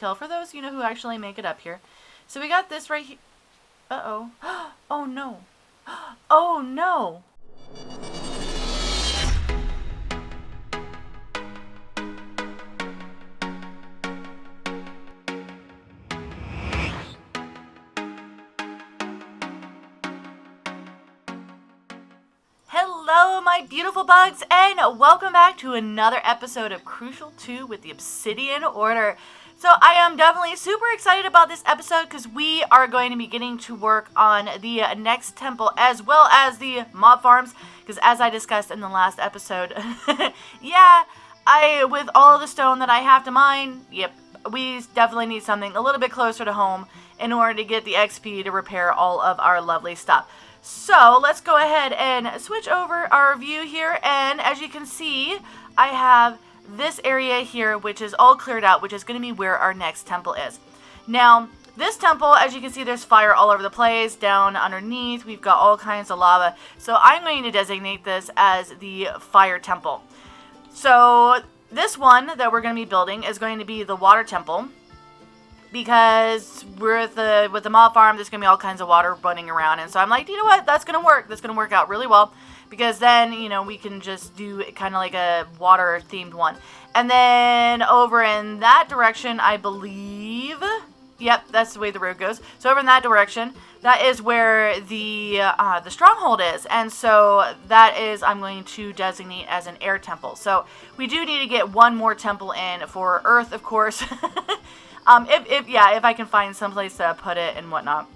detail for those, who actually make it up here. So we got this right here. Uh-oh. Oh, no. Oh, no. Hello, my beautiful bugs, and welcome back to another episode of Crucial 2 with the Obsidian Order. So I am definitely super excited about this episode because we are going to be getting to work on the next temple as well as the mob farms, because as I discussed in the last episode, with all of the stone that I have to mine, we definitely need something a little bit closer to home in order to get the XP to repair all of our lovely stuff. So let's go ahead and switch over our view here, and as you can see, I have this area here which is all cleared out, which is going to be where our next temple is. Now this temple, as you can see, there's fire all over the place. Down underneath we've got all kinds of lava, so I'm going to designate this as the fire temple. So this one that we're going to be building is going to be the water temple, because with the mob farm, there's going to be all kinds of water running around. And so I'm like, you know what? That's going to work. That's going to work out really well. Because then, we can just do kind of like a water-themed one. And then over in that direction, I believe... Yep, that's the way the road goes. So over in that direction, that is where the stronghold is. And so that is, I'm going to designate as an air temple. So we do need to get one more temple in for Earth, of course. If I can find someplace to put it and whatnot.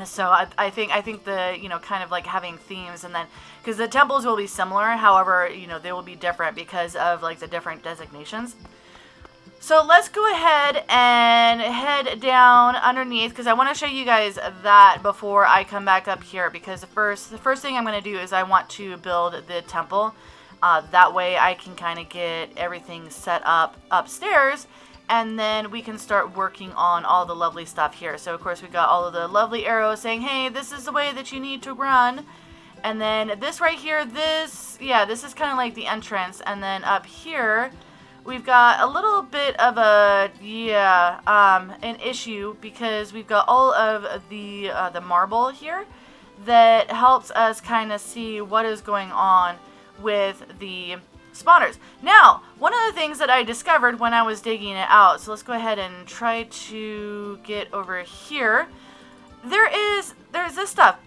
So I think the, kind of like having themes, and then, because the temples will be similar, however, they will be different because of like the different designations. So let's go ahead and head down underneath, because I want to show you guys that before I come back up here, because the first thing I'm going to do is I want to build the temple. That way I can kind of get everything set up upstairs, and then we can start working on all the lovely stuff here. So, of course, we've got all of the lovely arrows saying, hey, this is the way that you need to run. And then this right here, this is kind of like the entrance. And then up here, we've got a little bit of an issue, because we've got all of the marble here that helps us kind of see what is going on with the spawners. Now, one of the things that I discovered when I was digging it out, so let's go ahead and try to get over here. There's this stuff.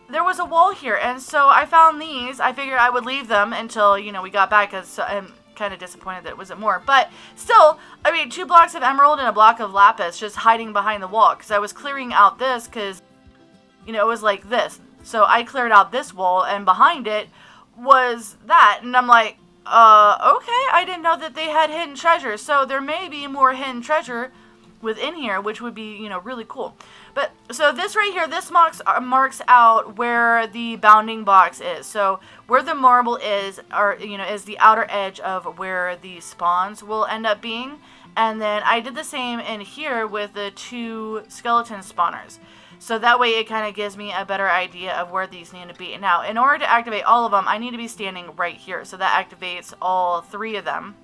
There was a wall here, and so I found these. I figured I would leave them until, we got back, because I'm kind of disappointed that it wasn't more. But still, 2 blocks of emerald and a block of lapis just hiding behind the wall, because I was clearing out this, because, it was like this. So I cleared out this wall, and behind it was that, and I'm like, okay, I didn't know that they had hidden treasure, so there may be more hidden treasure within here, which would be, really cool. But, so this right here, this marks out where the bounding box is. So, where the marble is, is the outer edge of where the spawns will end up being. And then I did the same in here with the 2 skeleton spawners. So that way it kind of gives me a better idea of where these need to be. Now, in order to activate all of them, I need to be standing right here. So that activates all 3 of them.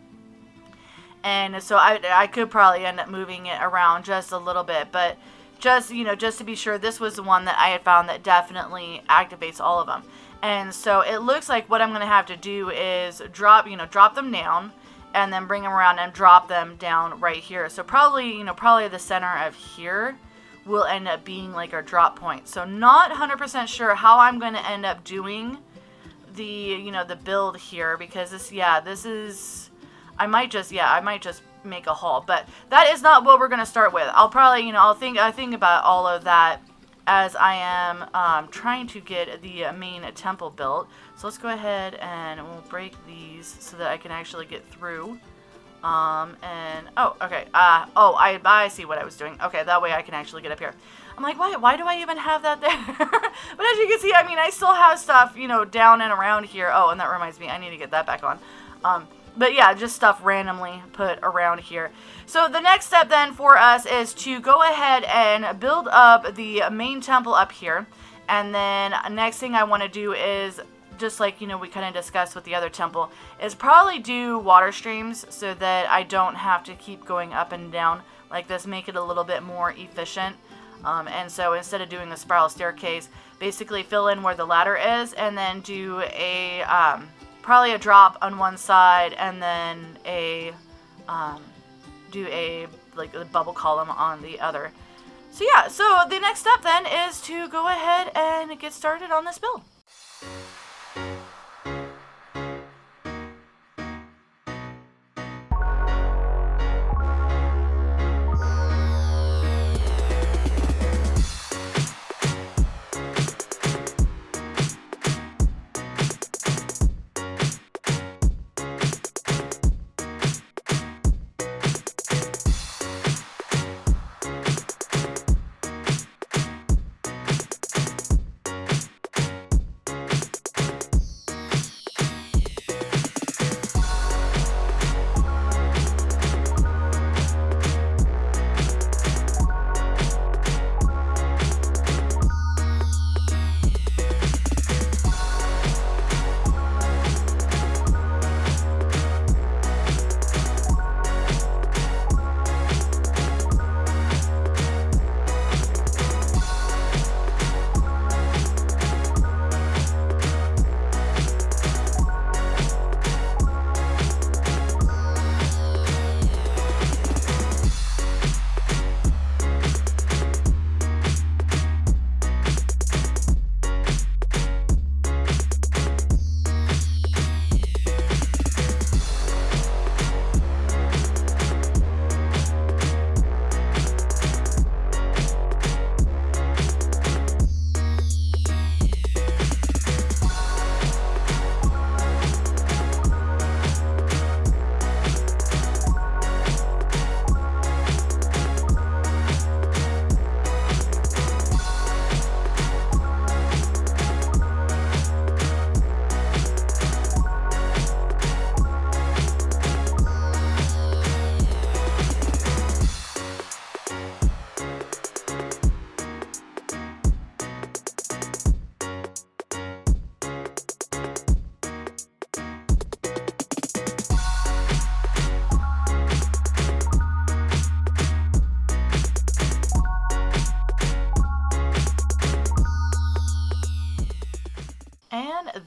And so I could probably end up moving it around just a little bit. But just to be sure, this was the one that I had found that definitely activates all of them. And so it looks like what I'm going to have to do is drop them down, and then bring them around and drop them down right here. So probably the center of here will end up being like our drop point. So not 100% sure how I'm going to end up doing the build here, because this is, I might just make a haul, but that is not what we're going to start with. I'll probably, I think about all of that as I am trying to get the main temple built. So let's go ahead and we'll break these so that I can actually get through. Okay. I see what I was doing. Okay, that way I can actually get up here. I'm like, why do I even have that there? But as you can see, I still have stuff, down and around here. Oh, and that reminds me, I need to get that back on. But yeah, just stuff randomly put around here. So the next step then for us is to go ahead and build up the main temple up here. And then next thing I want to do is, just like, we kind of discussed with the other temple, is probably do water streams so that I don't have to keep going up and down like this, make it a little bit more efficient. And so instead of doing a spiral staircase, basically fill in where the ladder is and then do a probably a drop on one side and then do a like a bubble column on the other. So yeah, so the next step then is to go ahead and get started on this build.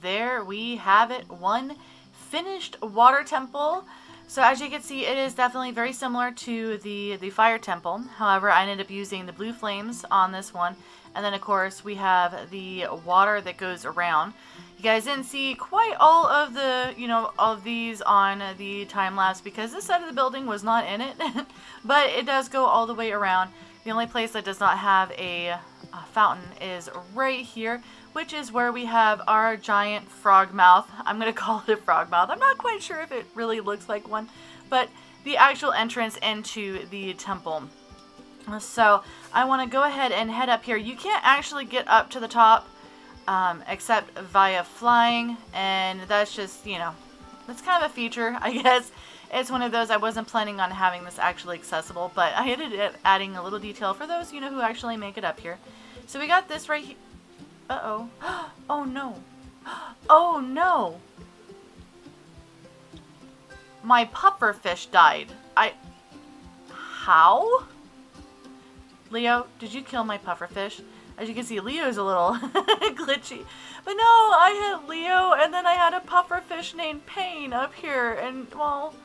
There we have it, one finished water temple. So as you can see, it is definitely very similar to the fire temple. However, I ended up using the blue flames on this one. And then of course we have the water that goes around. You guys didn't see quite all of the, of these on the time lapse because this side of the building was not in it. But it does go all the way around. The only place that does not have a fountain is right here, which is where we have our giant frog mouth. I'm going to call it a frog mouth. I'm not quite sure if it really looks like one, but the actual entrance into the temple. So I want to go ahead and head up here. You can't actually get up to the top except via flying, and that's just, that's kind of a feature, I guess. It's one of those, I wasn't planning on having this actually accessible, but I ended up adding a little detail for those, who actually make it up here. So we got this right here. Uh-oh. Oh no. Oh no. My pufferfish died. How? Leo, did you kill my pufferfish? As you can see, Leo's a little glitchy. But no, I had Leo, and then I had a pufferfish named Pain up here, and, well,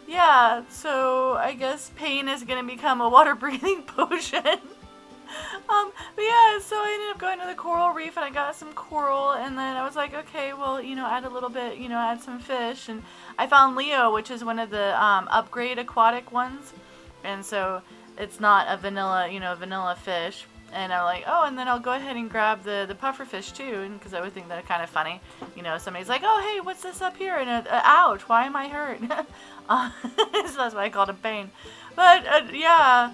yeah, so I guess Pain is going to become a water-breathing potion. But yeah, so I ended up going to the coral reef, and I got some coral, and then I was like, okay, well, add a little bit, add some fish, and I found Leo, which is one of the, upgrade aquatic ones, and so it's not a vanilla, vanilla fish. And I'm like, oh, and then I'll go ahead and grab the pufferfish too, because I would think that kind of funny. Somebody's like, oh, hey, what's this up here? And ouch, why am I hurt? So that's why I called him Pain. But yeah,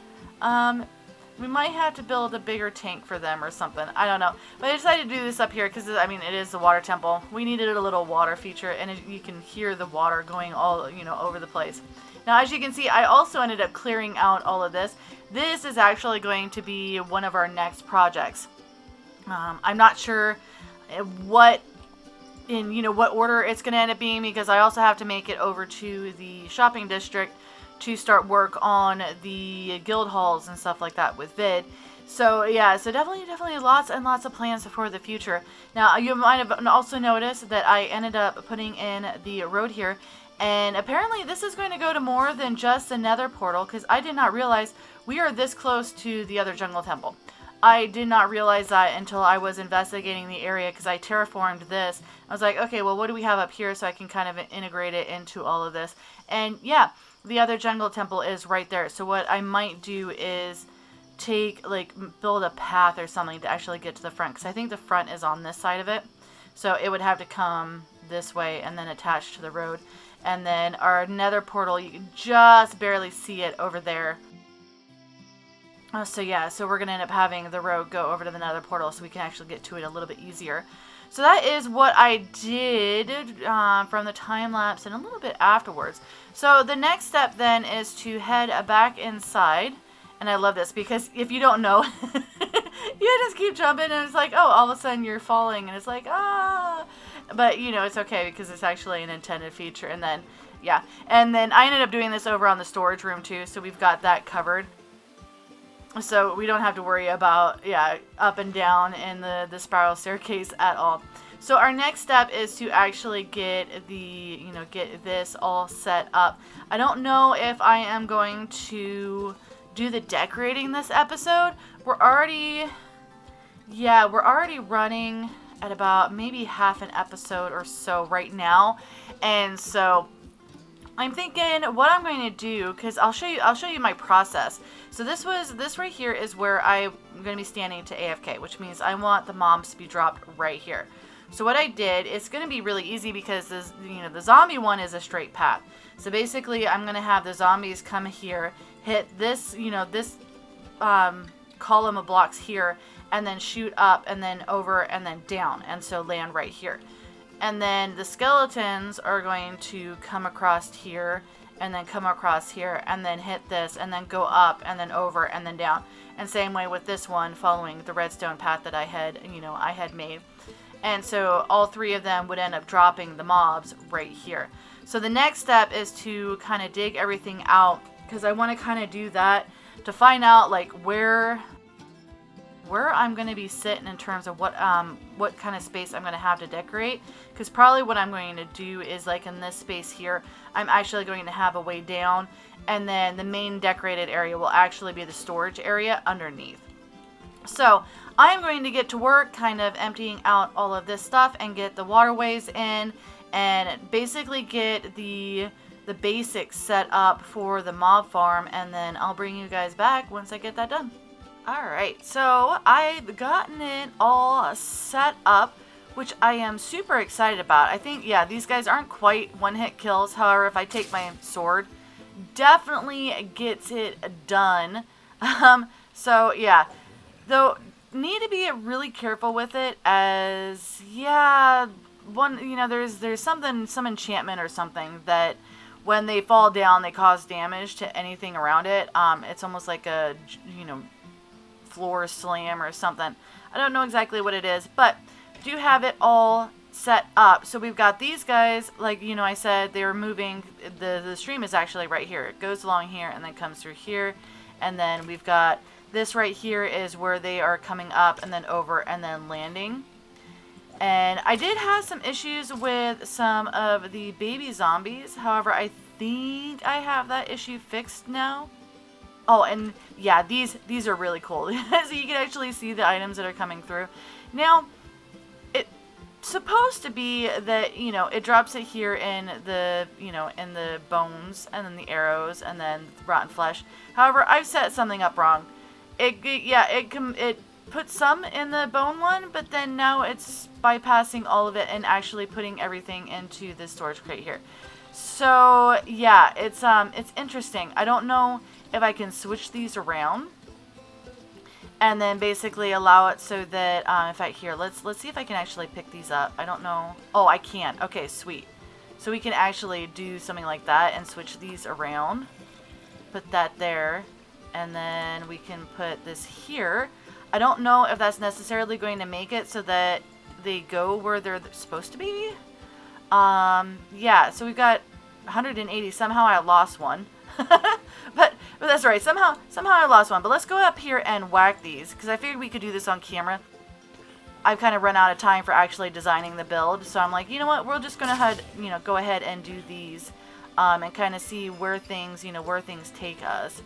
we might have to build a bigger tank for them or something. I don't know. But I decided to do this up here because, I mean, it is the water temple. We needed a little water feature, and you can hear the water going all, over the place. Now, as you can see, I also ended up clearing out all of this. This is actually going to be one of our next projects. I'm not sure what order it's going to end up being, because I also have to make it over to the shopping district to start work on the guild halls and stuff like that with Vid. So yeah, so definitely lots and lots of plans for the future. Now you might have also noticed that I ended up putting in the road here, and apparently this is going to go to more than just the nether portal, because I did not realize we are this close to the other jungle temple. I did not realize that until I was investigating the area, because I terraformed this. I was like, okay, well, what do we have up here so I can kind of integrate it into all of this? And yeah, the other jungle temple is right there. So what I might do is build a path or something to actually get to the front, because I think the front is on this side of it. So it would have to come this way and then attach to the road. And then our nether portal, you can just barely see it over there. So yeah, so we're going to end up having the road go over to the nether portal so we can actually get to it a little bit easier. So that is what I did from the time lapse and a little bit afterwards. So the next step then is to head back inside. And I love this because if you don't know, you just keep jumping and it's like, oh, all of a sudden you're falling and it's like, ah. But, you know, it's okay because it's actually an intended feature. And then, yeah. And then I ended up doing this over on the storage room too. So we've got that covered. So we don't have to worry about, yeah, up and down in the spiral staircase at all. So our next step is to actually get get this all set up. I don't know if I am going to do the decorating this episode. We're already running at about maybe half an episode or so right now. And so I'm thinking what I'm going to do, because I'll show you my process. So this right here is where I'm going to be standing to AFK, which means I want the mobs to be dropped right here. So what I did, it's going to be really easy because this, the zombie one is a straight path. So basically I'm going to have the zombies come here, hit this, this column of blocks here, and then shoot up and then over and then down, and so land right here. And then the skeletons are going to come across here and then come across here and then hit this and then go up and then over and then down. And same way with this one, following the redstone path that I had made. And so all three of them would end up dropping the mobs right here. So the next step is to kind of dig everything out, because I want to kind of do that to find out like where I'm going to be sitting in terms of what kind of space I'm going to have to decorate. Because probably what I'm going to do is like in this space here, I'm actually going to have a way down, and then the main decorated area will actually be the storage area underneath. So I'm going to get to work kind of emptying out all of this stuff and get the waterways in and basically get the basics set up for the mob farm, and then I'll bring you guys back once I get that done. Alright, so I've gotten it all set up, which I am super excited about. I think, yeah, these guys aren't quite one-hit kills. However, if I take my sword, definitely gets it done. So, yeah. Though, need to be really careful with it as, yeah, there's some enchantment or something that when they fall down, they cause damage to anything around it. It's almost like a, floor slam or something. I don't know exactly what it is, but do have it all set up. So we've got these guys, like, I said, they're moving. The stream is actually right here. It goes along here and then comes through here. And then we've got this right here is where they are coming up and then over and then landing. And I did have some issues with some of the baby zombies. However, I think I have that issue fixed now. Oh, and yeah, these are really cool. So you can actually see the items that are coming through. Now, it's supposed to be that, it drops it here in the, in the bones and then the arrows and then the rotten flesh. However, I've set something up wrong. It puts some in the bone one, but then now it's bypassing all of it and actually putting everything into the storage crate here. So, yeah, it's interesting. I don't know if I can switch these around and then basically allow it so that, in fact, here, let's see if I can actually pick these up. I don't know. Oh, I can. Okay, sweet. So we can actually do something like that and switch these around. Put that there. And then we can put this here. I don't know if that's necessarily going to make it so that they go where they're supposed to be. Yeah, so we've got 180. Somehow I lost one. but that's right. Somehow I lost one. But let's go up here and whack these, because I figured we could do this on camera. I've kind of run out of time for actually designing the build, so I'm like, you know what? We're just gonna go ahead and do these, and kind of see where things take us.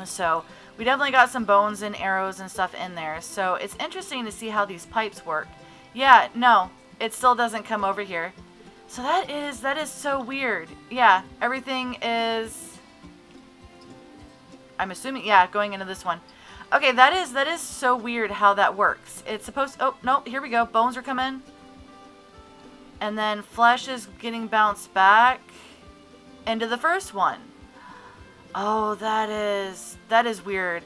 So we definitely got some bones and arrows and stuff in there. So it's interesting to see how these pipes work. Yeah, no, it still doesn't come over here. So that is so weird. Yeah, everything is, I'm assuming, yeah, going into this one. Okay, that is so weird how that works. It's supposed, oh, no, here we go. Bones are coming. And then flesh is getting bounced back into the first one. Oh, that is weird.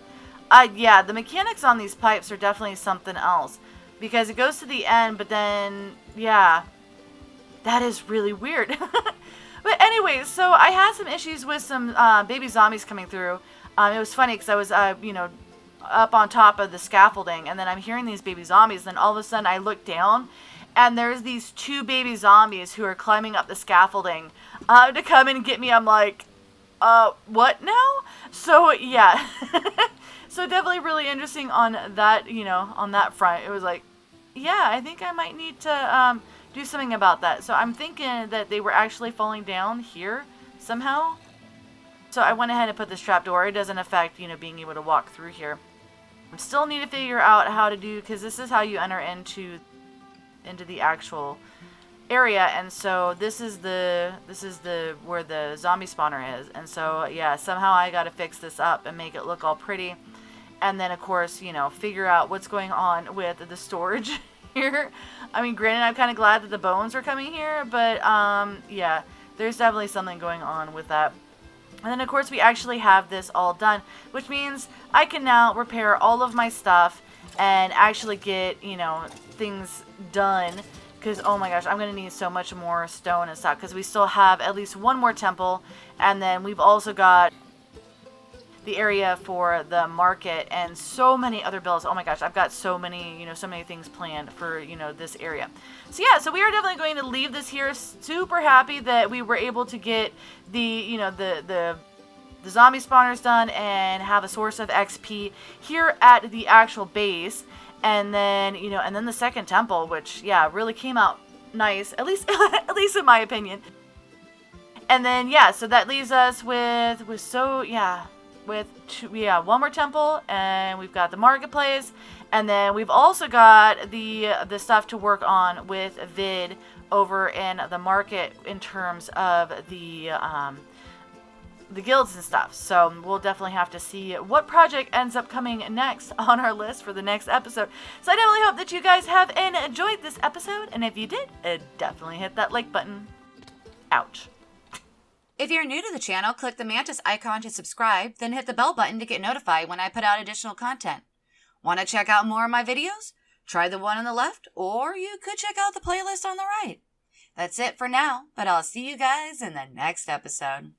Yeah, the mechanics on these pipes are definitely something else. Because it goes to the end, but then, yeah, that is really weird. But anyway, so I had some issues with some baby zombies coming through. It was funny because I was, up on top of the scaffolding, and then I'm hearing these baby zombies, and then all of a sudden I look down, and there's these 2 baby zombies who are climbing up the scaffolding to come and get me. I'm like, what now? So, yeah. So definitely really interesting on that, on that front. It was like, yeah, I think I might need to do something about that. So I'm thinking that they were actually falling down here somehow. So I went ahead and put this trapdoor. It doesn't affect, being able to walk through here. I still need to figure out how to do, because this is how you enter into the actual area, and so this is the where the zombie spawner is, and so yeah, somehow I got to fix this up and make it look all pretty, and then of course figure out what's going on with the storage here. I mean, granted, I'm kind of glad that the bones are coming here, but yeah, there's definitely something going on with that. And then of course we actually have this all done, which means I can now repair all of my stuff and actually get, things done. Because, oh my gosh, I'm going to need so much more stone and stuff. Because we still have at least one more temple. And then we've also got the area for the market and so many other builds. Oh my gosh, I've got so many, so many things planned for, this area. So yeah, so we are definitely going to leave this here. Super happy that we were able to get the, the zombie spawners done and have a source of XP here at the actual base. And then, and then the second temple, which, yeah, really came out nice, at least in my opinion. And then, yeah, so that leaves us with one more temple, and we've got the marketplace, and then we've also got the stuff to work on with Vid over in the market in terms of the guilds and stuff. So we'll definitely have to see what project ends up coming next on our list for the next episode. So I definitely hope that you guys have enjoyed this episode, and if you did, definitely hit that like button. Ouch. If you're new to the channel, click the Mantis icon to subscribe, then hit the bell button to get notified when I put out additional content. Want to check out more of my videos? Try the one on the left, or you could check out the playlist on the right. That's it for now, but I'll see you guys in the next episode.